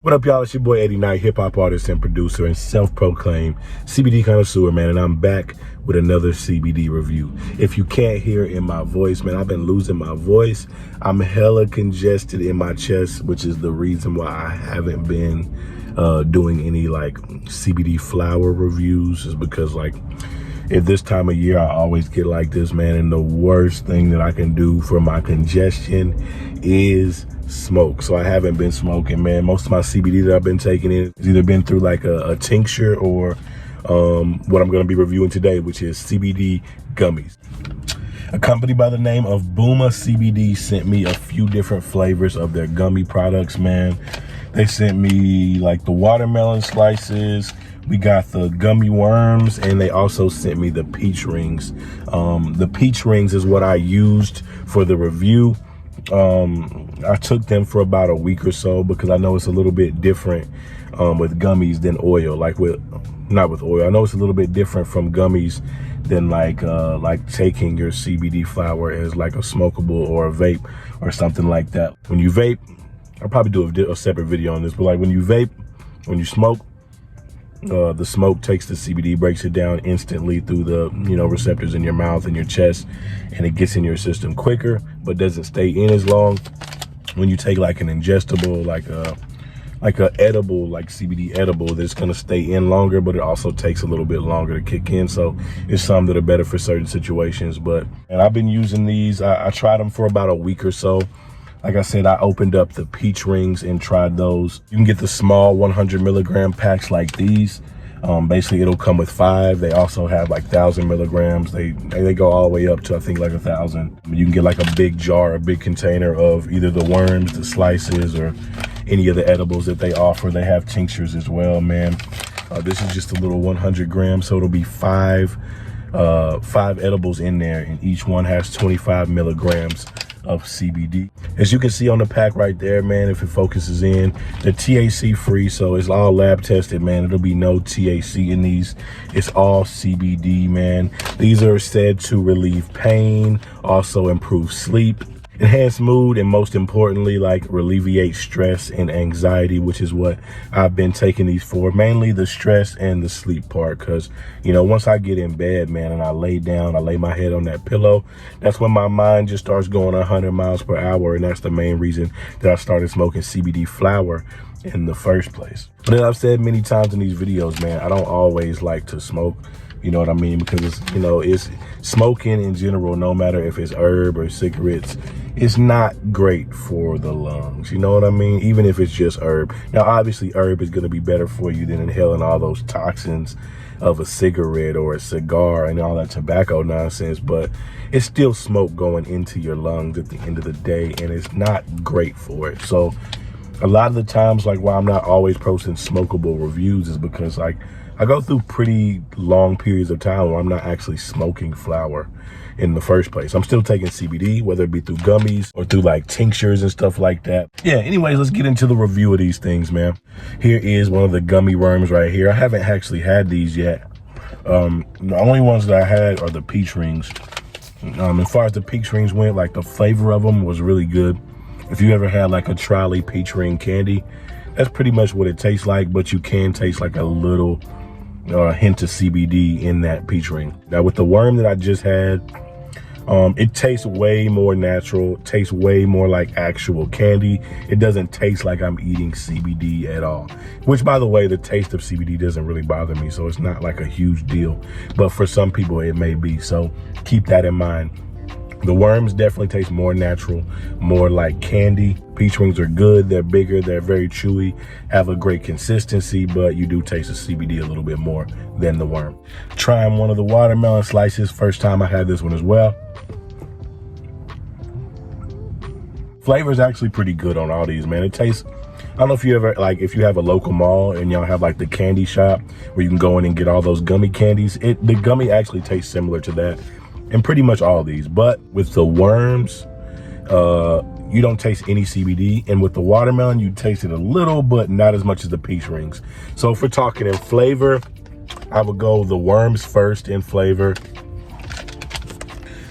What up, y'all? It's your boy 89, hip-hop artist and producer and self-proclaimed CBD connoisseur, man, and I'm back with another CBD review. If you can't hear in my voice, man, I've been losing my voice. I'm hella congested in my chest, which is the reason why I haven't been doing any, like, CBD flower reviews, is because, like, at this time of year, I always get like this, man, and the worst thing that I can do for my congestion is smoke. So I haven't been smoking, man. Most of my CBD that I've been taking in has either been through like a tincture or what I'm going to be reviewing today, which is CBD gummies. A company by the name of Booma CBD sent me a few different flavors of their gummy products, man. They sent me like the watermelon slices, we got the gummy worms, and they also sent me the peach rings. The peach rings is what I used for the review. I took them for about a week or so because I know it's a little bit different with gummies than oil. Not with oil. I know it's a little bit different from gummies than like taking your CBD flower as like a smokeable or a vape or something like that. When you vape, I'll probably do a separate video on this, but like when you vape, when you smoke, the smoke takes the CBD, breaks it down instantly through the receptors in your mouth and your chest, and it gets in your system quicker, but doesn't stay in as long. When you take like an ingestible, like a edible, like CBD edible, that's gonna stay in longer, but it also takes a little bit longer to kick in. So it's some that are better for certain situations. And I've been using these. I tried them for about a week or so. Like I said, I opened up the peach rings and tried those. You can get the small 100 milligram packs like these. Basically, it'll come with 5. They also have like 1,000 milligrams. They go all the way up to, I think, like 1,000. You can get like a big jar, a big container of either the worms, the slices, or any of the edibles that they offer. They have tinctures as well, man. This is just a little 100 grams, so it'll be 5 edibles in there, and each one has 25 milligrams of CBD. As you can see on the pack right there, man, if it focuses in, they're THC free, so it's all lab tested, man. It'll be no THC in these. It's all CBD, man. These are said to relieve pain, also improve sleep, enhance mood, and most importantly, like alleviate stress and anxiety, which is what I've been taking these for, mainly the stress and the sleep part. Because once I get in bed, man, and I lay down, I lay my head on that pillow, that's when my mind just starts going 100 miles per hour, and that's the main reason that I started smoking CBD flower in the first place. But as I've said many times in these videos, man, I don't always like to smoke. You know what I mean? Because it's smoking in general, no matter if it's herb or cigarettes, it's not great for the lungs. You know what I mean? Even if it's just herb. Now, obviously, herb is going to be better for you than inhaling all those toxins of a cigarette or a cigar and all that tobacco nonsense. But it's still smoke going into your lungs at the end of the day, and it's not great for it. So a lot of the times, like, why I'm not always posting smokeable reviews is because, like, I go through pretty long periods of time where I'm not actually smoking flower in the first place. I'm still taking CBD, whether it be through gummies or through like tinctures and stuff like that. Yeah, anyways, let's get into the review of these things, man. Here is one of the gummy worms right here. I haven't actually had these yet. The only ones that I had are the peach rings. As far as the peach rings went, like the flavor of them was really good. If you ever had like a trolley peach ring candy, that's pretty much what it tastes like, but you can taste like a little hint of CBD in that peach ring. Now with the worm that I just had, it tastes way more natural, tastes way more like actual candy. It doesn't taste like I'm eating CBD at all, which, by the way, the taste of CBD doesn't really bother me, so it's not like a huge deal, but for some people it may be, so keep that in mind. The worms definitely taste more natural, more like candy. Peach rings are good. They're bigger. They're very chewy, have a great consistency, but you do taste the CBD a little bit more than the worm. Trying one of the watermelon slices. First time I had this one as well. Flavor is actually pretty good on all these, man. It tastes, I don't know if you ever, like, if you have a local mall and y'all have like the candy shop where you can go in and get all those gummy candies. The gummy actually tastes similar to that. And pretty much all these, but with the worms, you don't taste any CBD, and with the watermelon, you taste it a little, but not as much as the peach rings. So if we're talking in flavor, I would go the worms first in flavor.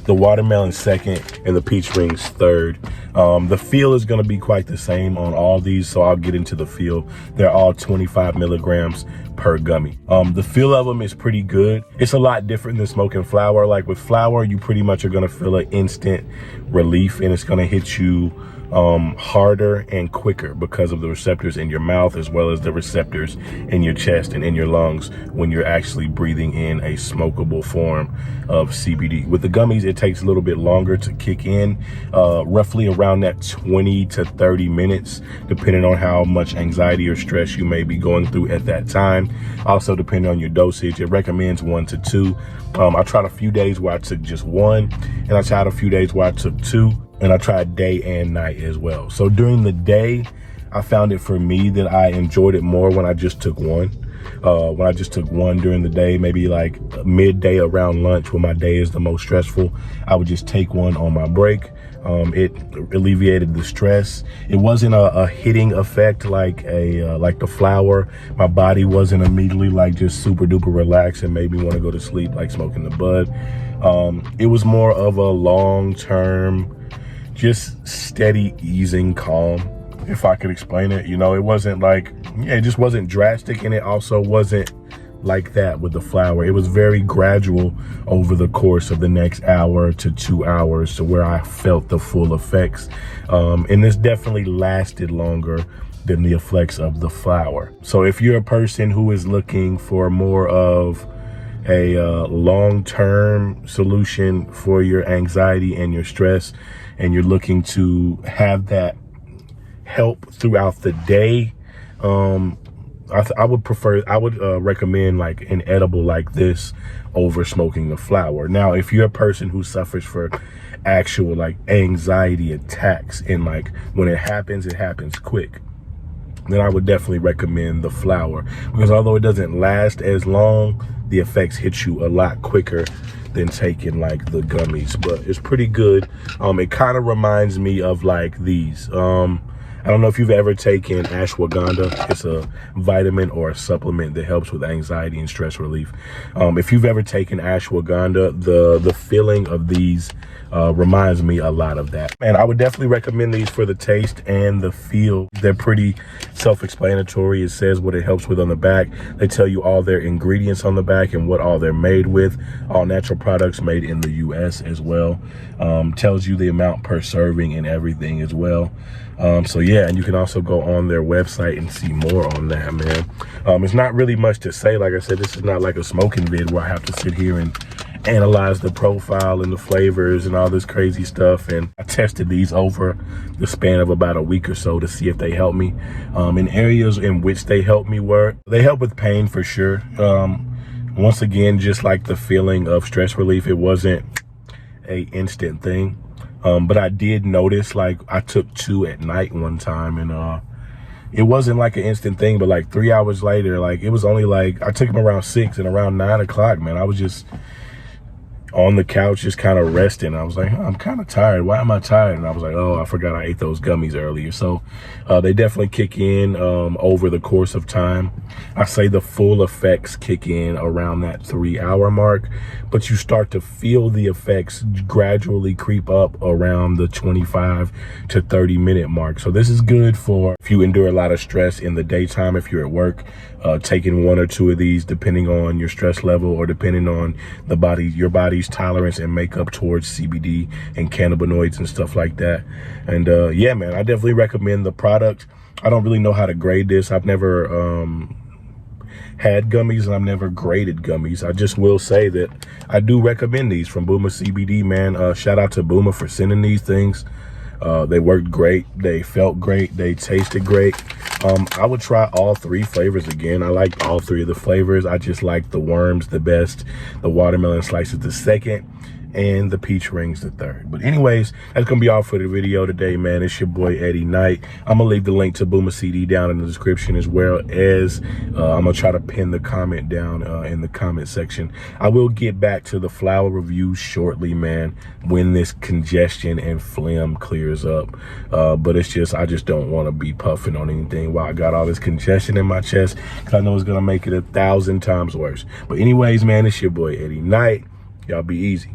the watermelon second, and the peach rings third. The feel is going to be quite the same on all these, so I'll get into the feel. They're all 25 milligrams per gummy. The feel of them is pretty good. It's a lot different than smoking flower. Like with flower, you pretty much are going to feel an instant relief, and it's going to hit you harder and quicker because of the receptors in your mouth, as well as the receptors in your chest and in your lungs when you're actually breathing in a smokable form of CBD. With the gummies, it takes a little bit longer to kick in, roughly around that 20 to 30 minutes, depending on how much anxiety or stress you may be going through at that time. Also, depending on your dosage, it recommends 1 to 2. I tried a few days where I took just 1, and I tried a few days where I took 2. And I tried day and night as well. So during the day, I found it for me that I enjoyed it more when I just took 1. When I just took 1 during the day, maybe like midday around lunch when my day is the most stressful, I would just take 1 on my break. It alleviated the stress. It wasn't a hitting effect like the flower. My body wasn't immediately like just super duper relaxed and made me want to go to sleep like smoking the bud. It was more of a long-term, just steady easing calm, if I could explain it. You know, it wasn't like, it just wasn't drastic, and it also wasn't like that with the flower. It was very gradual over the course of the next hour to 2 hours to where I felt the full effects. And this definitely lasted longer than the effects of the flower. So if you're a person who is looking for more of a long-term solution for your anxiety and your stress, and you're looking to have that help throughout the day, I would recommend like an edible like this over smoking the flower. Now, if you're a person who suffers for actual like anxiety attacks, and like when it happens quick, then I would definitely recommend the flower, because although it doesn't last as long, the effects hit you a lot quicker than taking like the gummies. But it's pretty good. It kind of reminds me of like these. I don't know if you've ever taken ashwagandha. It's a vitamin or a supplement that helps with anxiety and stress relief. If you've ever taken ashwagandha, the feeling of these reminds me a lot of that. And I would definitely recommend these for the taste and the feel. They're pretty self-explanatory. It says what it helps with on the back. They tell you all their ingredients on the back and what all they're made with. All natural products made in the US as well. Tells you the amount per serving and everything as well. So yeah, and you can also go on their website and see more on that, man. It's not really much to say. Like I said, this is not like a smoking vid where I have to sit here and analyze the profile and the flavors and all this crazy stuff. And I tested these over the span of about a week or so to see if they help me. In areas in which they helped me they help with pain for sure. Once again, just like the feeling of stress relief, it wasn't a instant thing. But I did notice, like, I took 2 at night one time, and it wasn't like an instant thing, but like 3 hours later, like it was only like, I took them around 6, and around 9 o'clock, man, I was just on the couch, just kind of resting. I was like, I'm kind of tired. Why am I tired? And I was like, oh, I forgot I ate those gummies earlier. So they definitely kick in over the course of time. I say the full effects kick in around that 3-hour mark, but you start to feel the effects gradually creep up around the 25 to 30-minute mark. So this is good for if you endure a lot of stress in the daytime, if you're at work, taking 1 or 2 of these, depending on your stress level or depending on your body's tolerance and makeup towards CBD and cannabinoids and stuff like that. And yeah, man, I definitely recommend the product. I don't really know how to grade this. I've never had gummies, and I've never graded gummies. I just will say that I do recommend these from Booma CBD, man. Shout out to Booma for sending these things. They worked great. They felt great. They tasted great. I would try all 3 flavors again. I like all 3 of the flavors. I just like the worms the best, the watermelon slices the second, and the peach rings the third. But anyways, that's gonna be all for the video today, man. It's your boy Eddie Knight. I'm gonna leave the link to Booma CD down in the description, as well as I'm gonna try to pin the comment down in the comment section. I will get back to the flower review shortly, man, when this congestion and phlegm clears up. But it's just, I just don't want to be puffing on anything while I got all this congestion in my chest, because I know it's gonna make it 1,000 times worse. But anyways, man, it's your boy Eddie Knight. Y'all be easy.